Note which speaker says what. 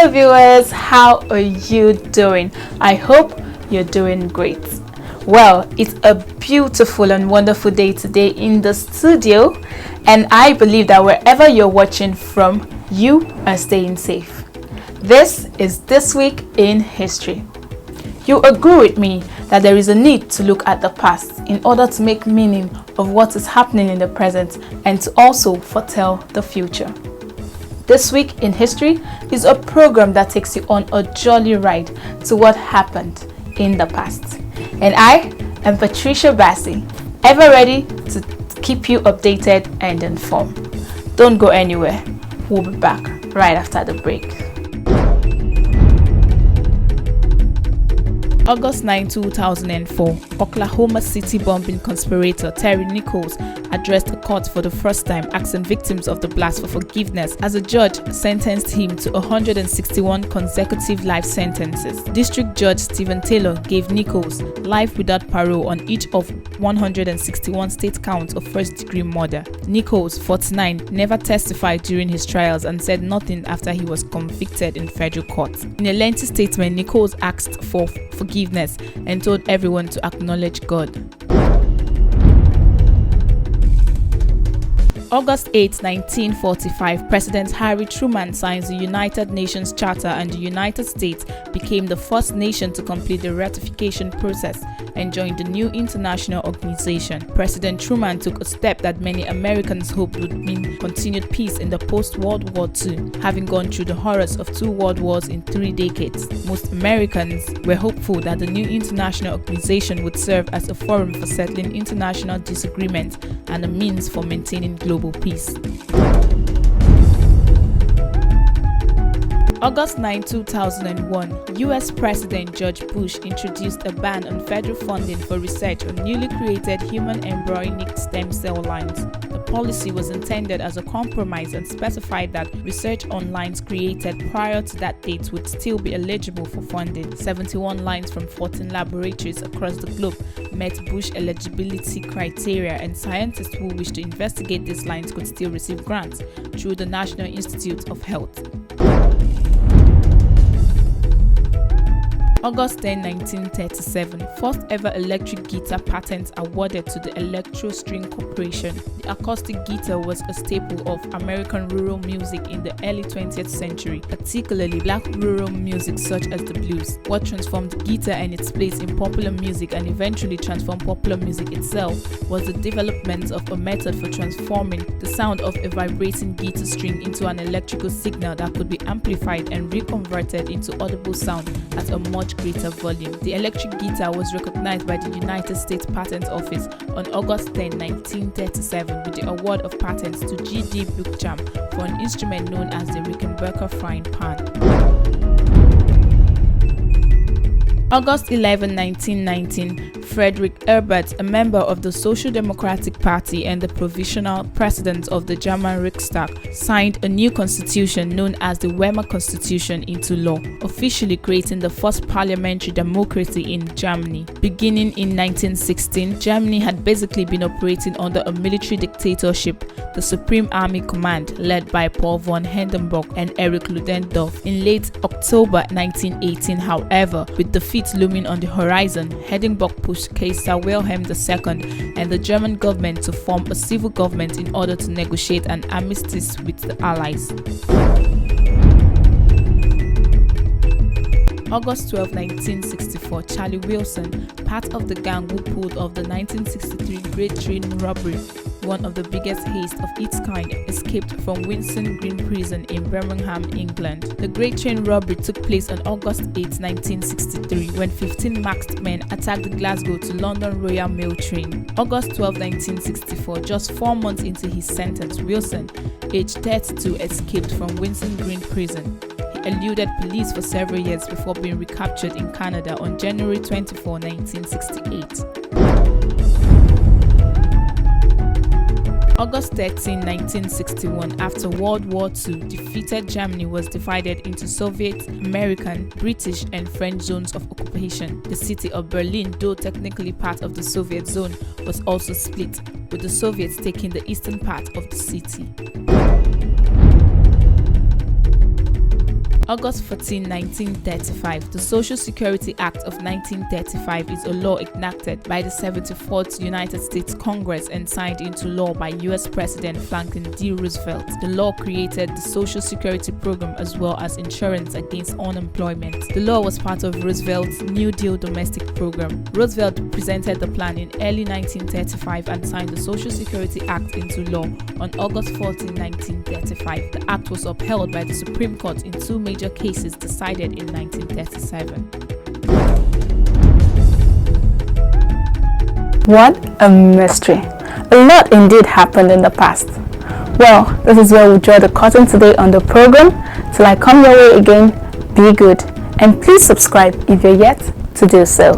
Speaker 1: Hello viewers, how are you doing? I hope you're doing great. Well, it's a beautiful and wonderful day today in the studio, and I believe that wherever you're watching from, you are staying safe. This is This Week in History. You agree with me that there is a need to look at the past in order to make meaning of what is happening in the present and to also foretell the future. This Week in History is a program that takes you on a jolly ride to what happened in the past. And I am Patricia Bassi, ever ready to keep you updated and informed. Don't go anywhere. We'll be back right after the break. August 9, 2004, Oklahoma City bombing conspirator Terry Nichols addressed a court for the first time, asking victims of the blast for forgiveness as a judge sentenced him to 161 consecutive life sentences. District Judge Stephen Taylor gave Nichols life without parole on each of 161 state counts of first-degree murder. Nichols, 49, never testified during his trials and said nothing after he was convicted in federal court. In a lengthy statement, Nichols asked for forgiveness and told everyone to acknowledge God. August 8, 1945, President Harry Truman signs the United Nations Charter, and the United States became the first nation to complete the ratification process and join the new international organization. President Truman took a step that many Americans hoped would mean continued peace in the post-World War II, having gone through the horrors of 2 world wars in 3 decades. Most Americans were hopeful that the new international organization would serve as a forum for settling international disagreements and a means for maintaining global peace. August 9, 2001, U.S. President George Bush introduced a ban on federal funding for research on newly created human embryonic stem cell lines. The policy was intended as a compromise and specified that research on lines created prior to that date would still be eligible for funding. 71 lines from 14 laboratories across the globe met Bush eligibility criteria, and scientists who wished to investigate these lines could still receive grants through the National Institute of Health. August 10, 1937, first ever electric guitar patent awarded to the Electro String Corporation. The acoustic guitar was a staple of American rural music in the early 20th century, particularly black rural music such as the blues. What transformed the guitar and its place in popular music and eventually transformed popular music itself was the development of a method for transforming the sound of a vibrating guitar string into an electrical signal that could be amplified and reconverted into audible sound at a much greater volume. The electric guitar was recognized by the United States Patent Office on August 10, 1937 with the award of patents to G.D. Bucham for an instrument known as the Rickenbacker frying pan. August 11, 1919, Friedrich Ebert, a member of the Social Democratic Party and the provisional president of the German Riksdag, signed a new constitution known as the Weimar Constitution into law, officially creating the first parliamentary democracy in Germany. Beginning in 1916, Germany had basically been operating under a military dictatorship, the Supreme Army Command, led by Paul von Hindenburg and Erich Ludendorff. In late October 1918, however, with the looming on the horizon, Hindenburg pushed Kaiser Wilhelm II and the German government to form a civil government in order to negotiate an armistice with the Allies. August 12, 1964, Charlie Wilson, part of the gang who pulled off the 1963 Great Train Robbery, one of the biggest heists of its kind, escaped from Winson Green Prison in Birmingham, England. The Great Train Robbery took place on August 8, 1963, when 15 masked men attacked the Glasgow to London Royal Mail train. August 12, 1964, just 4 months into his sentence, Wilson, aged 32, escaped from Winson Green Prison. He eluded police for several years before being recaptured in Canada on January 24, 1968. August 13, 1961, after World War II, defeated Germany was divided into Soviet, American, British, and French zones of occupation. The city of Berlin, though technically part of the Soviet zone, was also split, with the Soviets taking the eastern part of the city. August 14, 1935, the Social Security Act of 1935 is a law enacted by the 74th United States Congress and signed into law by U.S. President Franklin D. Roosevelt. The law created the Social Security program as well as insurance against unemployment. The law was part of Roosevelt's New Deal domestic program. Roosevelt presented the plan in early 1935 and signed the Social Security Act into law on August 14, 1935. The act was upheld by the Supreme Court in two major cases decided in 1937.
Speaker 2: What a mystery. A lot indeed happened in the past. Well, this is where we draw the curtain today on the program. Till I come your way again, be good and please subscribe if you're yet to do so.